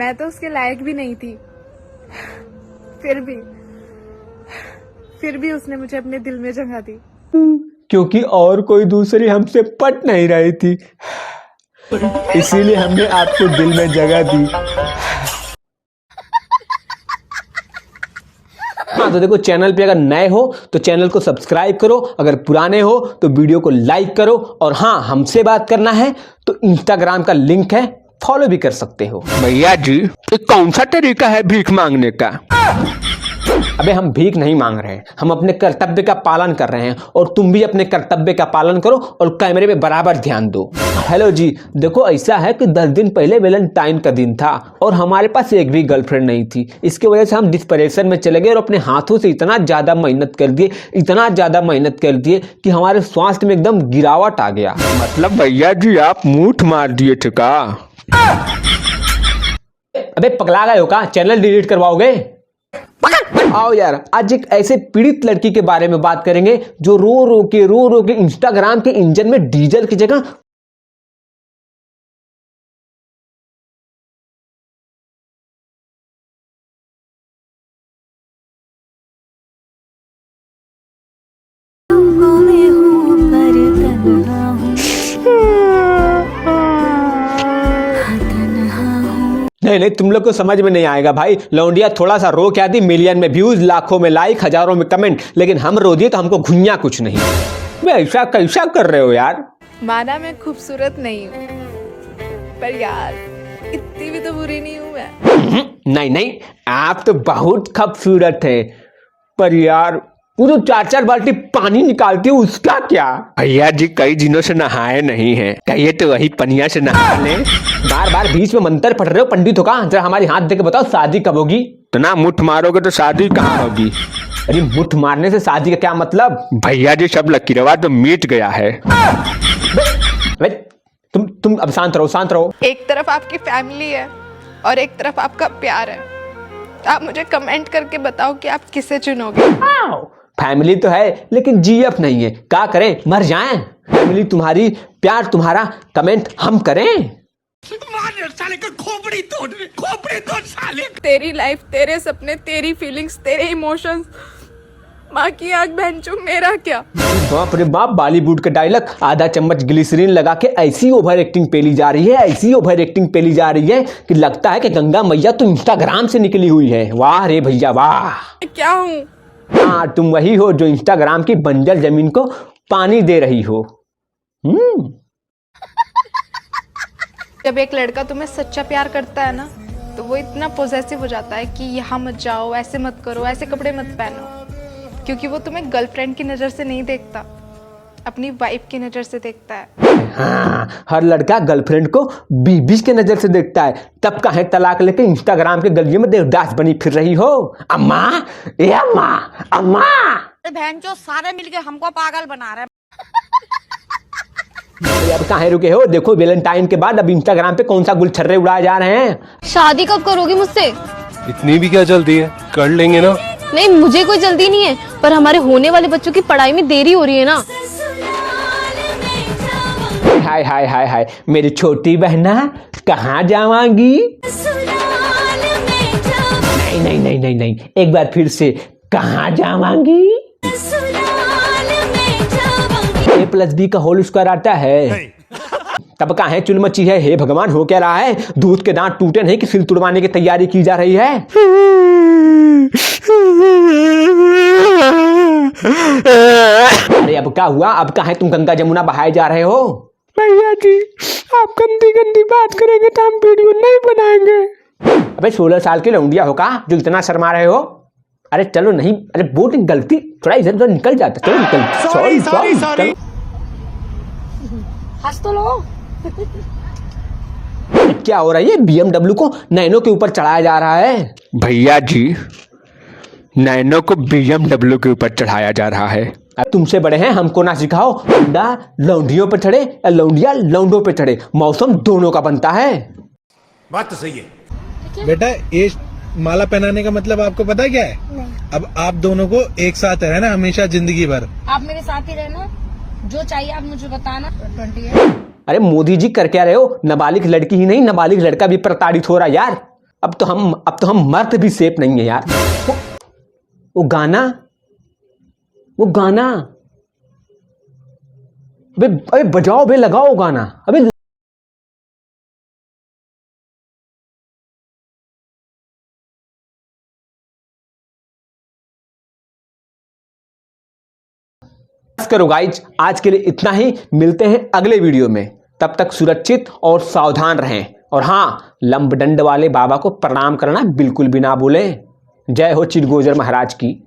मैं तो उसके लायक भी नहीं थी। फिर भी उसने मुझे अपने दिल में जगह दी। क्योंकि और कोई दूसरी हमसे पट नहीं रही थी, इसीलिए हमने आपको दिल में जगह दी। हाँ तो देखो, चैनल पे अगर नए हो तो चैनल को सब्सक्राइब करो, अगर पुराने हो तो वीडियो को लाइक करो, और हाँ हमसे बात करना है तो इंस्टाग्राम का लिंक है, फॉलो भी कर सकते हो। भैया जी, ये कौन सा तरीका है भीख मांगने का? अबे हम भीख नहीं मांग रहे हैं, हम अपने कर्तव्य का पालन कर रहे हैं, और तुम भी अपने कर्तव्य का पालन करो और कैमरे पे बराबर ध्यान दो। हेलो जी, देखो ऐसा है कि 10 दिन पहले वैलेंटाइन का दिन था और हमारे पास एक भी गर्लफ्रेंड नहीं थी। इसके वजह से हम डिस्परेशन में चले गए और अपने हाथों से इतना ज्यादा मेहनत कर दिए कि हमारे स्वास्थ्य में एकदम गिरावट आ गया। मतलब भैया जी आप मूठ मार दिए थे का? अबे पगला गए हो का? चैनल डिलीट करवाओगे? आओ यार, आज एक ऐसे पीड़ित लड़की के बारे में बात करेंगे जो रो रो के इंस्टाग्राम के इंजन में डीजल की जगह नहीं, तुम लोग को समझ में नहीं आएगा भाई। लौंडिया थोड़ा सा रो क्या दी, मिलियन में व्यूज, लाखों में लाइक, हजारों में कमेंट, लेकिन हम रो दिए तो हमको घुइयां कुछ नहीं। मैं ऐसा कैसा कर रहे हो यार? माना मैं खूबसूरत नहीं हूँ, पर यार इतनी भी तो बुरी नहीं हूँ मैं। नहीं, आप तो बहुत खूबसूरत है, पर यार वो जो 4-4 बाल्टी पानी निकालती है उसका क्या? भैया जी कई दिनों से नहाए नहीं हैं, कहिए तो वही पनिया से नहा लें। बार बीच में मंत्र पढ़ रहे हो पंडित हो का? जरा हमारी हाथ देके बताओ शादी कब होगी? तो ना मुठ मारोगे तो शादी कहाँ होगी? अरे मुठ मारने से शादी का क्या मतलब? भैया जी सब लकीरवा तो मिट गया है। तुम अब शांत रहो। एक तरफ आपकी फैमिली है और एक तरफ आपका प्यार है। आप मुझे कमेंट करके बताओ कि आप किसे चुनोगे। फैमिली तो है लेकिन जीएफ नहीं है, क्या करें? मर जाएं? फैमिली तुम्हारी, प्यार तुम्हारा, कमेंट हम करें? साले का खोपड़ी तोड़ साले। तेरी लाइफ, तेरे सपने, तेरी फीलिंग्स, तेरे इमोशंस, माँ की आंख बहनचोद, मेरा क्या? बाप रे बाप, बॉलीवुड का डायलॉग। आधा चम्मच ग्लिसरीन लगा के ऐसी ओवर एक्टिंग पेली जा रही है कि लगता है कि गंगा मैया तो इंस्टाग्राम से निकली हुई है। वाह रे भैया वाह। क्या हूँ? हाँ तुम वही हो जो इंस्टाग्राम की बंजर जमीन को पानी दे रही हो। जब एक लड़का तुम्हें सच्चा प्यार करता है ना, तो वो इतना पॉसेसिव हो जाता है कि यहाँ मत जाओ, ऐसे मत करो, ऐसे कपड़े मत पहनो, क्योंकि वो तुम्हें गर्लफ्रेंड की नजर से नहीं देखता, अपनी वाइफ की नजर से देखता है। हाँ, हर लड़का गर्लफ्रेंड को बीबी के नजर से देखता है। तब कहे तलाक लेके इंस्टाग्राम के गलियों में देवदास बनी फिर रही हो। अम्मा, ए अम्मा। बहनचोद सारे मिलके हमको पागल बना रहे हैं। अब कहाँ रुके हो? देखो वैलेंटाइन के बाद अब इंस्टाग्राम पे कौन सा गुलछर्रे उड़ाए जा रहे हैं। शादी कब करोगी मुझसे? इतनी भी क्या जल्दी है, कर लेंगे ना। नहीं मुझे कोई जल्दी नहीं है, पर हमारे होने वाले बच्चों की पढ़ाई में देरी हो रही है ना। हाय मेरी छोटी बहना, कहाँ जावांगी? नहीं, एक बार फिर से, कहाँ जावांगी? A+B का होल स्क्वायर आता है। तब कहाँ है चुलमची है? हे भगवान, हो क्या रहा है? दूध के दांत टूटे नहीं कि सिल तुड़वाने की तैयारी की जा रही है? अरे अब क्या हुआ? अब कहाँ है? तुम गंगा जमुना बहाए जा रहे हो? भैया जी आप गंदी बात करेंगे तो हम वीडियो नहीं बनाएंगे। अबे 16 साल के लौंडिया हो का जो इतना शर्मा रहे हो? अरे चलो नहीं, अरे बोट गलती, थोड़ा इधर निकल जाता। चलो निकल। सॉरी। हंस तो लो। क्या हो रहा है? ये BMW को नैनो के ऊपर चढ़ाया जा रहा है। भैया जी नैनो को BMW के ऊपर चढ़ाया जा रहा है। अब तुमसे बड़े हैं, हमको ना सिखाओ। लौंडा लौंडियों पे चढ़े या लौंडिया लौंडों पे चढ़े, मौसम दोनों का बनता है। बात तो सही है बेटा। ये माला पहनाने का मतलब आपको पता क्या है? अब आप दोनों को एक साथ रहना हमेशा जिंदगी भर। आप मेरे साथ ही रहना, जो चाहिए आप मुझे बताना। 28। अरे मोदी जी कर क्या रहे हो? नाबालिग लड़की ही नहीं, नाबालिग लड़का भी प्रताड़ित हो रहा यार। अब तो हम मर्द भी सेफ नहीं है यार। वो गाना अबे बजाओ बे, लगाओ गाना अबे। बस करो गाइज, आज के लिए इतना ही। मिलते हैं अगले वीडियो में, तब तक सुरक्षित और सावधान रहें। और हाँ, लंबडंड वाले बाबा को प्रणाम करना बिल्कुल भी ना भूलें। जय हो चिरगोजर महाराज की।